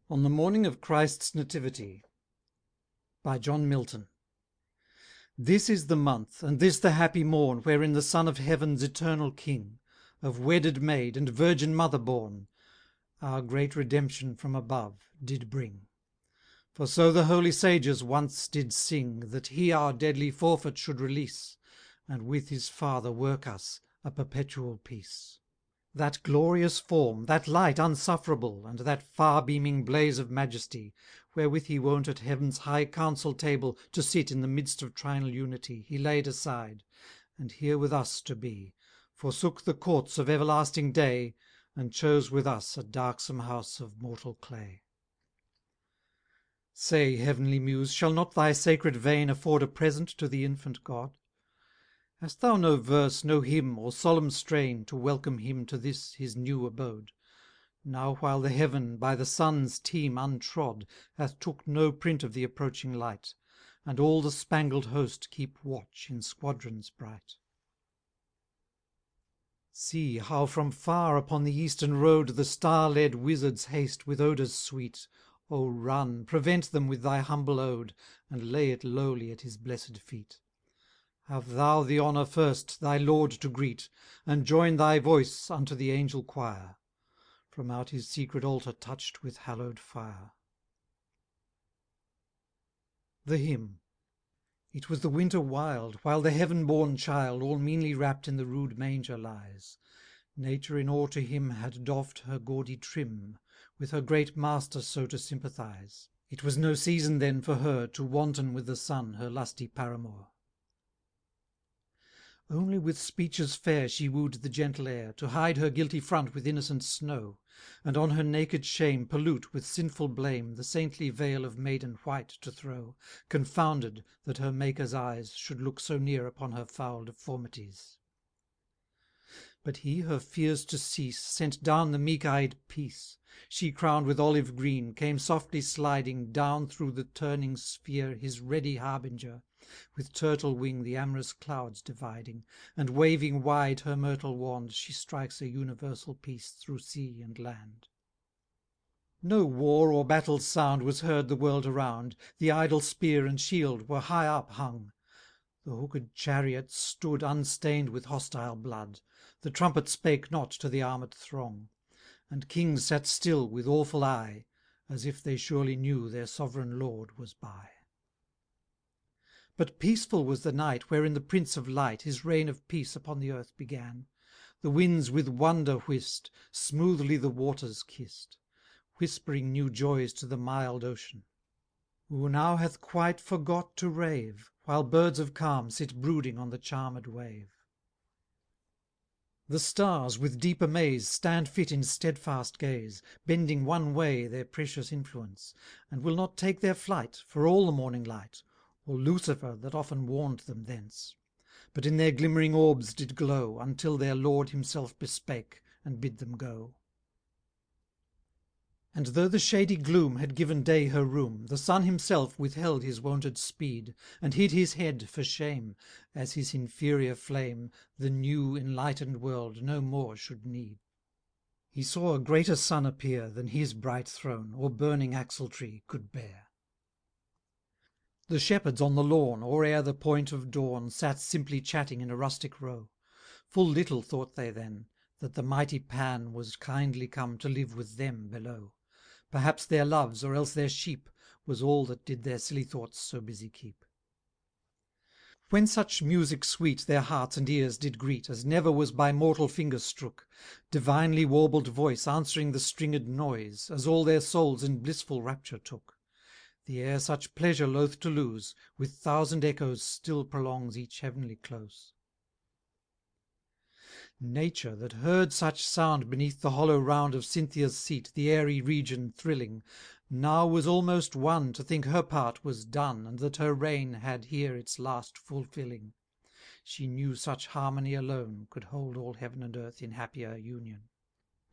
On the morning of Christ's Nativity, by John Milton. This is the month, and this the happy morn, wherein the Son of Heaven's eternal King, of wedded maid and virgin mother born, our great redemption from above did bring. For so the holy sages once did sing, that he our deadly forfeit should release, and with his Father work us a perpetual peace. That glorious form, that light unsufferable, and that far-beaming blaze of majesty, wherewith he wont at heaven's high council table to sit in the midst of trinal unity, he laid aside, and here with us to be, forsook the courts of everlasting day, and chose with us a darksome house of mortal clay. Say, heavenly Muse, shall not thy sacred vein afford a present to the infant God? Hast thou no verse, no hymn, or solemn strain, to welcome him to this his new abode, now while the heaven, by the sun's team untrod, hath took no print of the approaching light, and all the spangled host keep watch in squadrons bright? See how from far upon the eastern road the star-led wizards haste with odours sweet. O run, prevent them with thy humble ode, and lay it lowly at his blessed feet. Have thou the honour first thy Lord to greet, and join thy voice unto the angel choir, from out his secret altar touched with hallowed fire. The Hymn. It was the winter wild, while the heaven-born child all meanly wrapped in the rude manger lies. Nature in awe to him had doffed her gaudy trim, with her great Master so to sympathize. It was no season then for her to wanton with the sun, her lusty paramour. Only with speeches fair she wooed the gentle air, to hide her guilty front with innocent snow, and on her naked shame pollute with sinful blame the saintly veil of maiden white to throw, confounded that her Maker's eyes should look so near upon her foul deformities. But he her fears to cease sent down the meek-eyed Peace. She crowned with olive green came softly sliding down through the turning sphere, his ready harbinger, with turtle wing the amorous clouds dividing, and waving wide her myrtle wand, she strikes a universal peace through sea and land. No war or battle's sound was heard the world around, the idle spear and shield were high up hung. The hooked chariots stood unstained with hostile blood, the trumpet spake not to the armed throng, and kings sat still with awful eye, as if they surely knew their sovereign Lord was by. But peaceful was the night wherein the Prince of Light his reign of peace upon the earth began. The winds with wonder whist, smoothly the waters kissed, whispering new joys to the mild ocean, who now hath quite forgot to rave, while birds of calm sit brooding on the charmed wave. The stars with deep amaze stand fit in steadfast gaze, bending one way their precious influence, and will not take their flight for all the morning light, or Lucifer that often warned them thence, but in their glimmering orbs did glow, until their Lord himself bespake, and bid them go. And though the shady gloom had given day her room, the sun himself withheld his wonted speed, and hid his head for shame, as his inferior flame the new enlightened world no more should need. He saw a greater sun appear than his bright throne, or burning axle-tree, could bear. The shepherds on the lawn, or ere the point of dawn, sat simply chatting in a rustic row. Full little thought they then, that the mighty Pan was kindly come to live with them below. Perhaps their loves, or else their sheep, was all that did their silly thoughts so busy keep. When such music sweet their hearts and ears did greet, as never was by mortal finger strook, divinely warbled voice answering the stringed noise, as all their souls in blissful rapture took. The air such pleasure loath to lose, with thousand echoes still prolongs each heavenly close. Nature, that heard such sound beneath the hollow round of Cynthia's seat, the airy region thrilling, now was almost won to think her part was done, and that her reign had here its last fulfilling. She knew such harmony alone could hold all heaven and earth in happier union.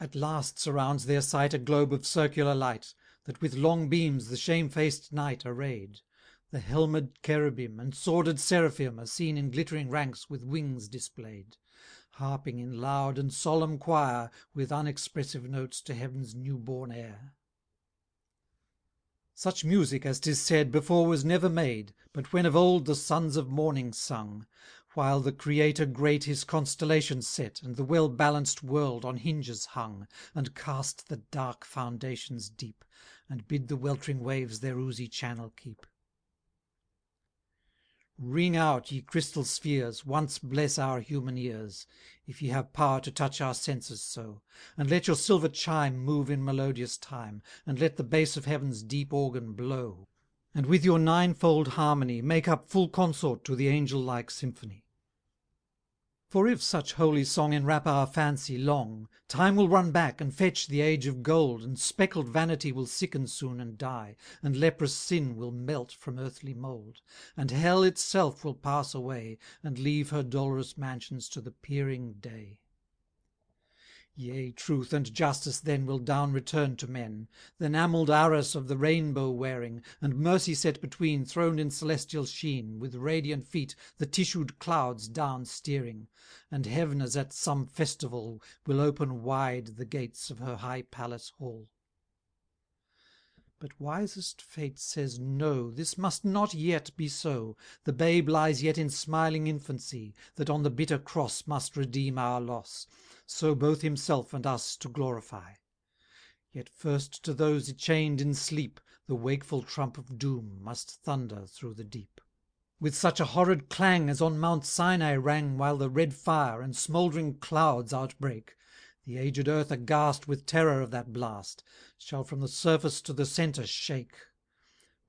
At last surrounds their sight a globe of circular light, that with long beams the shamefaced night arrayed. The helmed cherubim and sworded seraphim are seen in glittering ranks with wings displayed, harping in loud and solemn choir with unexpressive notes to heaven's new-born air. Such music, as 'tis said, before was never made, but when of old the sons of morning sung, while the Creator great his constellations set, and the well-balanced world on hinges hung, and cast the dark foundations deep, and bid the weltering waves their oozy channel keep. Ring out, ye crystal spheres, once bless our human ears, if ye have power to touch our senses so, and let your silver chime move in melodious time, and let the bass of heaven's deep organ blow, and with your ninefold harmony make up full consort to the angel-like symphony. For if such holy song enwrap our fancy long, time will run back and fetch the age of gold, and speckled vanity will sicken soon and die, and leprous sin will melt from earthly mould, and hell itself will pass away, and leave her dolorous mansions to the peering day. Yea, truth and justice then will down return to men, th' enamelled arras of the rainbow wearing, and mercy set between, throned in celestial sheen, with radiant feet the tissued clouds down steering, and heaven as at some festival will open wide the gates of her high palace hall. But wisest fate says no, this must not yet be so, the babe lies yet in smiling infancy, that on the bitter cross must redeem our loss, so both himself and us to glorify. Yet first to those chained in sleep the wakeful trump of doom must thunder through the deep, with such a horrid clang as on Mount Sinai rang while the red fire and smouldering clouds outbreak. The aged earth aghast with terror of that blast, shall from the surface to the centre shake,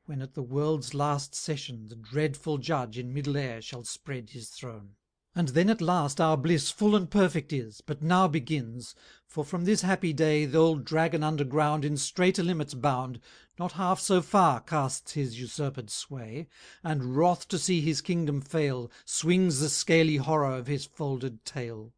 when at the world's last session the dreadful Judge in middle air shall spread his throne. And then at last our bliss full and perfect is, but now begins, for from this happy day th' old dragon underground in straiter limits bound, not half so far casts his usurped sway, and wroth to see his kingdom fail, swings the scaly horror of his folded tail.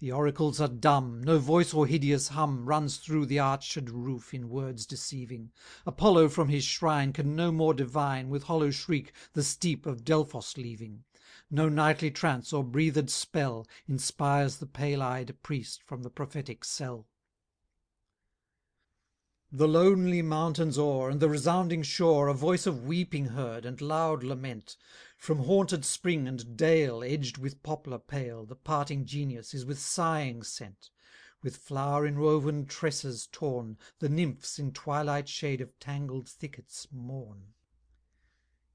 The oracles are dumb, no voice or hideous hum runs through the arched roof in words deceiving. Apollo from his shrine can no more divine, with hollow shriek the steep of Delphos leaving. No nightly trance or breathed spell inspires the pale-eyed priest from the prophetic cell. The lonely mountains o'er, and the resounding shore, a voice of weeping heard, and loud lament. From haunted spring and dale edged with poplar pale, the parting genius is with sighing sent. With flower inwoven tresses torn, the nymphs in twilight shade of tangled thickets mourn.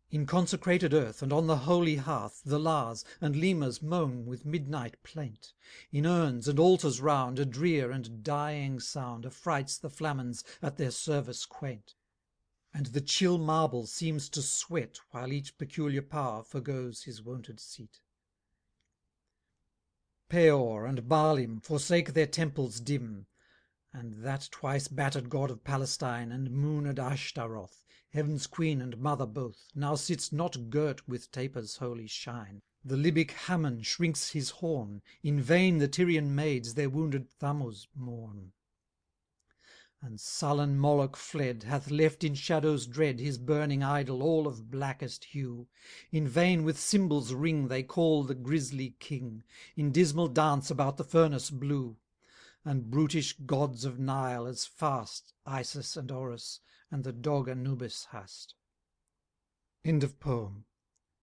In consecrated earth and on the holy hearth the Lars and lemurs moan with midnight plaint. In urns and altars round a drear and dying sound affrights the flamens at their service quaint, and the chill marble seems to sweat while each peculiar power forgoes his wonted seat. Peor and Baalim forsake their temples dim, and that twice battered god of Palestine, and mooned Ashtaroth, heaven's queen and mother both, now sits not girt with tapers' holy shine. The Libyc Hammon shrinks his horn, in vain the Tyrian maids their wounded Thammuz mourn. And sullen Moloch fled, hath left in shadows dread his burning idol all of blackest hue. In vain with cymbals ring they call the grisly king, in dismal dance about the furnace blue. And brutish gods of Nile as fast Isis and Orus, and the dog Anubis hast. End of poem.